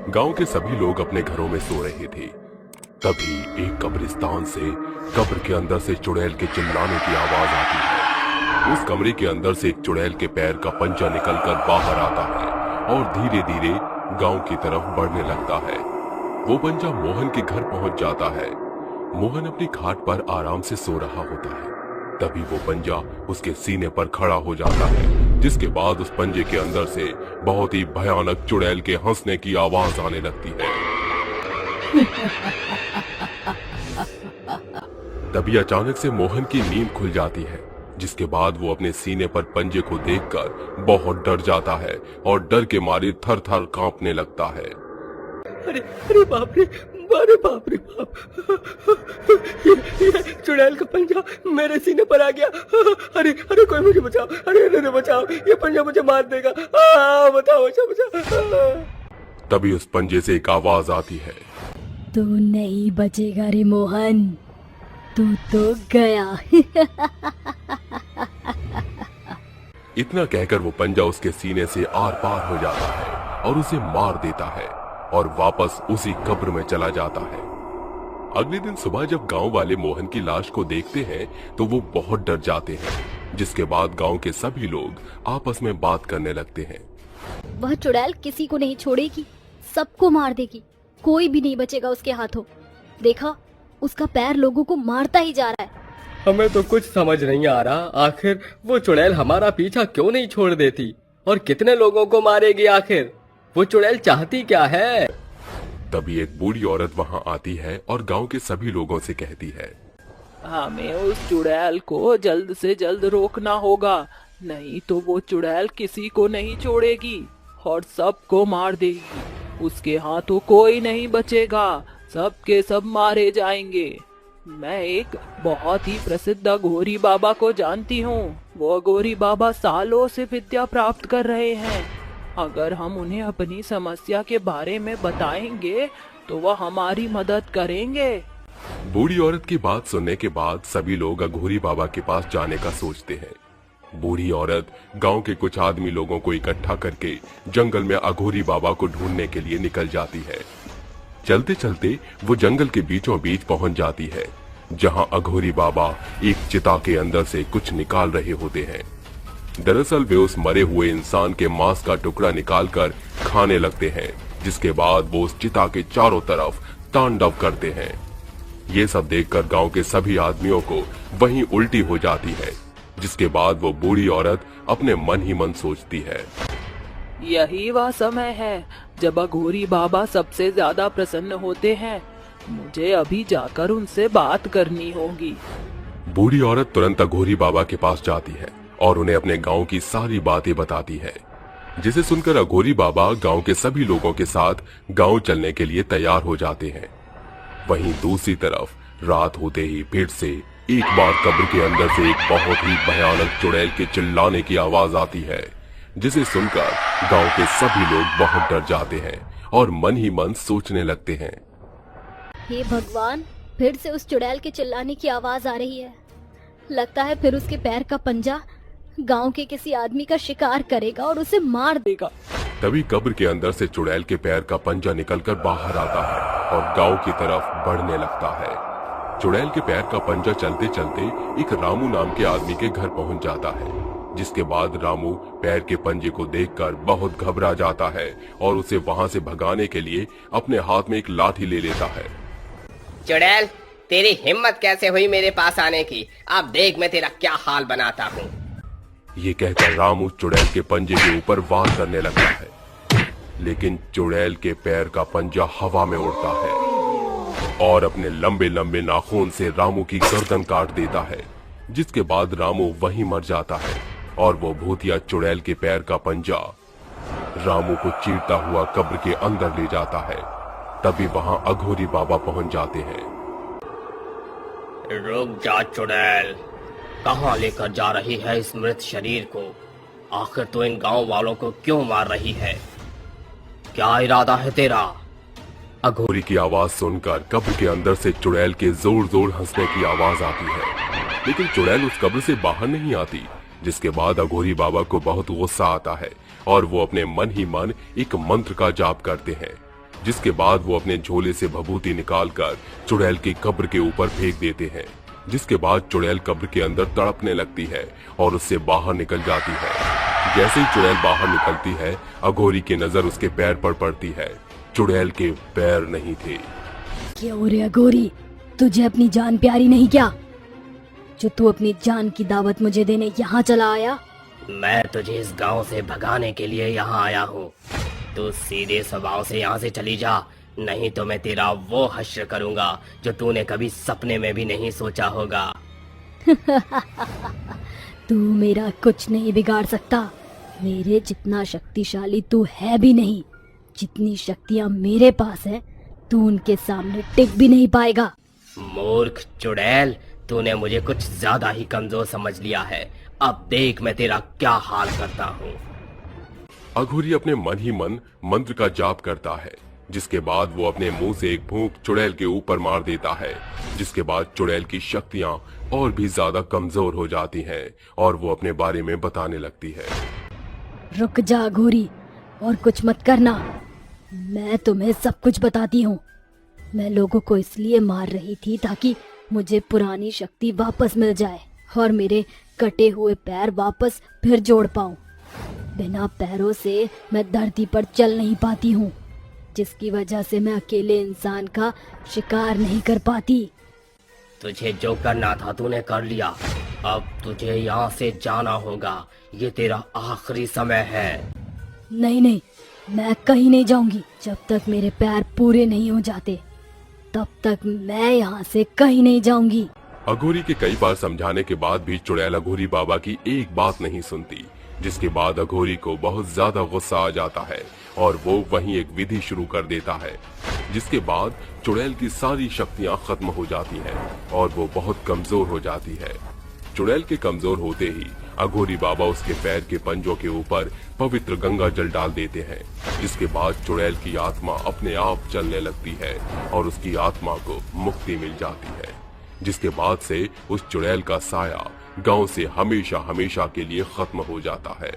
गांव के सभी लोग अपने घरों में सो रहे थे। तभी एक कब्रिस्तान से कब्र के अंदर से चुड़ैल के चिल्लाने की आवाज आती है। उस कमरे के अंदर से एक चुड़ैल के पैर का पंजा निकलकर बाहर आता है और धीरे धीरे गांव की तरफ बढ़ने लगता है। वो पंजा मोहन के घर पहुंच जाता है। मोहन अपनी खाट पर आराम से सो रहा होता है। तभी वो पंजा उसके सीने पर खड़ा हो जाता है, जिसके बाद उस पंजे के अंदर से बहुत ही भयानक चुड़ैल के हंसने की आवाज आने लगती है। तभी अचानक से मोहन की नींद खुल जाती है, जिसके बाद वो अपने सीने पर पंजे को देखकर बहुत डर जाता है और डर के मारे थर थर कांपने लगता है। अरे अरे बाप रे, अरे बाप रे बाप, ये चुड़ैल का पंजा मेरे सीने पर आ गया। अरे अरे कोई मुझे बचाओ, अरे अरे बचाओ, ये पंजा मुझे मार देगा। बचाओ बचाओ बचाओ। तभी उस पंजे से एक आवाज आती है, तू नहीं बचेगा रे मोहन, तू तो गया। इतना कहकर वो पंजा उसके सीने से आर पार हो जाता है और उसे मार देता है और वापस उसी कब्र में चला जाता है। अगले दिन सुबह जब गांव वाले मोहन की लाश को देखते हैं तो वो बहुत डर जाते हैं, जिसके बाद गांव के सभी लोग आपस में बात करने लगते हैं। वह चुड़ैल किसी को नहीं छोड़ेगी, सबको मार देगी, कोई भी नहीं बचेगा उसके हाथों। देखा, उसका पैर लोगों को मारता ही जा रहा है। हमें तो कुछ समझ नहीं आ रहा, आखिर वो चुड़ैल हमारा पीछा क्यों नहीं छोड़ देती और कितने लोगों को मारेगी? आखिर वो चुड़ैल चाहती क्या है? तभी एक बूढ़ी औरत वहां आती है और गांव के सभी लोगों से कहती है, हमें उस चुड़ैल को जल्द से जल्द रोकना होगा, नहीं तो वो चुड़ैल किसी को नहीं छोड़ेगी और सबको मार देगी। उसके हाथों कोई नहीं बचेगा, सब के सब मारे जाएंगे। मैं एक बहुत ही प्रसिद्ध अघोरी बाबा को जानती हूँ। वो अघोरी बाबा सालों से विद्या प्राप्त कर रहे हैं। अगर हम उन्हें अपनी समस्या के बारे में बताएंगे तो वह हमारी मदद करेंगे। बूढ़ी औरत की बात सुनने के बाद सभी लोग अघोरी बाबा के पास जाने का सोचते हैं। बूढ़ी औरत गांव के कुछ आदमी लोगों को इकट्ठा करके जंगल में अघोरी बाबा को ढूंढने के लिए निकल जाती है। चलते चलते वो जंगल के बीचों बीच पहुंच जाती है, जहां अघोरी बाबा एक चिता के अंदर से कुछ निकाल रहे होते हैं। दरअसल वे उस मरे हुए इंसान के मांस का टुकड़ा निकालकर खाने लगते हैं, जिसके बाद वो उस चिता के चारों तरफ तांडव करते हैं। ये सब देखकर गांव के सभी आदमियों को वहीं उल्टी हो जाती है, जिसके बाद वो बूढ़ी औरत अपने मन ही मन सोचती है, यही वह समय है जब अघोरी बाबा सबसे ज्यादा प्रसन्न होते हैं। मुझे अभी जाकर उनसे बात करनी होगी। बूढ़ी औरत तुरंत अघोरी बाबा के पास जाती है और उन्हें अपने गांव की सारी बातें बताती है, जिसे सुनकर अघोरी बाबा गांव के सभी लोगों के साथ गांव चलने के लिए तैयार हो जाते हैं। वहीं दूसरी तरफ रात होते ही फिर से एक बार कब्र के अंदर से एक बहुत ही भयानक चुड़ैल के चिल्लाने की आवाज आती है, जिसे सुनकर गांव के सभी लोग बहुत डर जाते हैं और मन ही मन सोचने लगते हैं, हे भगवान, फिर से उस चुड़ैल के चिल्लाने की आवाज आ रही है। लगता है फिर उसके पैर का पंजा गांव के किसी आदमी का शिकार करेगा और उसे मार देगा। तभी कब्र के अंदर से चुड़ैल के पैर का पंजा निकलकर बाहर आता है और गांव की तरफ बढ़ने लगता है। चुड़ैल के पैर का पंजा चलते चलते एक रामू नाम के आदमी के घर पहुंच जाता है, जिसके बाद रामू पैर के पंजे को देखकर बहुत घबरा जाता है और उसे वहां से भगाने के लिए अपने हाथ में एक लाठी ले लेता है। चुड़ैल, तेरी हिम्मत कैसे हुई मेरे पास आने की? अब देख मैं तेरा क्या हाल बनाता हूँ। ये कहकर रामू चुड़ैल के पंजे के ऊपर वार करने लगता है, लेकिन चुड़ैल के पैर का पंजा हवा में उड़ता है और अपने लंबे लंबे नाखून से रामू की गर्दन काट देता है, जिसके बाद रामू वहीं मर जाता है और वो भूतिया चुड़ैल के पैर का पंजा रामू को चीरता हुआ कब्र के अंदर ले जाता है। तभी वहां अघोरी बाबा पहुंच जाते हैं। रुक जा चुड़ैल, कहाँ लेकर जा रही है इस मृत शरीर को? आखिर तो इन गांव वालों को क्यों मार रही है? क्या इरादा है तेरा? अघोरी की आवाज सुनकर कब्र के अंदर से चुड़ैल के जोर जोर हंसने की आवाज आती है, लेकिन चुड़ैल उस कब्र से बाहर नहीं आती, जिसके बाद अघोरी बाबा को बहुत गुस्सा आता है और वो अपने मन ही मन एक मंत्र का जाप करते हैं, जिसके बाद वो अपने झोले से भभूति निकालकर चुड़ैल की कब्र के ऊपर फेंक देते हैं। जिसके बाद चुड़ैल कब्र के अंदर तड़पने लगती है और उससे बाहर निकल जाती है। जैसे ही चुड़ैल बाहर निकलती है, अघोरी की नजर उसके पैर पर पड़ती है। चुड़ैल के पैर नहीं थे। क्यों रे अघोरी, तुझे अपनी जान प्यारी नहीं क्या, जो तू अपनी जान की दावत मुझे देने यहाँ चला आया? मैं तुझे इस गांव से भगाने के लिए यहाँ आया हूँ। तू सीधे स्वभाव से यहाँ से चली जा, नहीं तो मैं तेरा वो हश्र करूँगा जो तूने कभी सपने में भी नहीं सोचा होगा। तू मेरा कुछ नहीं बिगाड़ सकता। मेरे जितना शक्तिशाली तू है भी नहीं। जितनी शक्तियाँ मेरे पास है, तू उनके सामने टिक भी नहीं पाएगा। मूर्ख चुड़ैल, तूने मुझे कुछ ज्यादा ही कमजोर समझ लिया है। अब देख मैं तेरा क्या हाल करता हूँ। अघोरी अपने मन ही मन मंत्र का जाप करता है, जिसके बाद वो अपने मुंह से एक फूंक चुड़ैल के ऊपर मार देता है। जिसके बाद चुड़ैल की शक्तियाँ और भी ज्यादा कमजोर हो जाती हैं और वो अपने बारे में बताने लगती है। रुक जा अघोरी, और कुछ मत करना। मैं तुम्हें सब कुछ बताती हूँ। मैं लोगों को इसलिए मार रही थी ताकि मुझे पुरानी शक्ति वापस मिल जाए और मेरे कटे हुए पैर वापस फिर जोड़ पाऊं। बिना पैरों से मैं धरती पर चल नहीं पाती हूँ, जिसकी वजह से मैं अकेले इंसान का शिकार नहीं कर पाती। तुझे जो करना था तूने कर लिया। अब तुझे यहाँ से जाना होगा। ये तेरा आखिरी समय है। नहीं नहीं, मैं कहीं नहीं जाऊंगी। जब तक मेरे पैर पूरे नहीं हो जाते, तब तक मैं यहाँ से कहीं नहीं जाऊंगी। अघोरी के कई बार समझाने के बाद भी चुड़ैल अघोरी बाबा की एक बात नहीं सुनती। जिसके बाद अघोरी को बहुत ज्यादा गुस्सा आ जाता है और वो वहीं एक विधि शुरू कर देता है। जिसके बाद चुड़ैल की सारी शक्तियां खत्म हो जाती हैं और वो बहुत कमजोर हो जाती है। चुड़ैल के कमजोर होते ही अघोरी बाबा उसके पैर के पंजों के ऊपर पवित्र गंगा जल डाल देते हैं। जिसके बाद चुड़ैल की आत्मा अपने आप चलने लगती है और उसकी आत्मा को मुक्ति मिल जाती है। जिसके बाद से उस चुड़ैल का साया गांव से हमेशा हमेशा के लिए खत्म हो जाता है।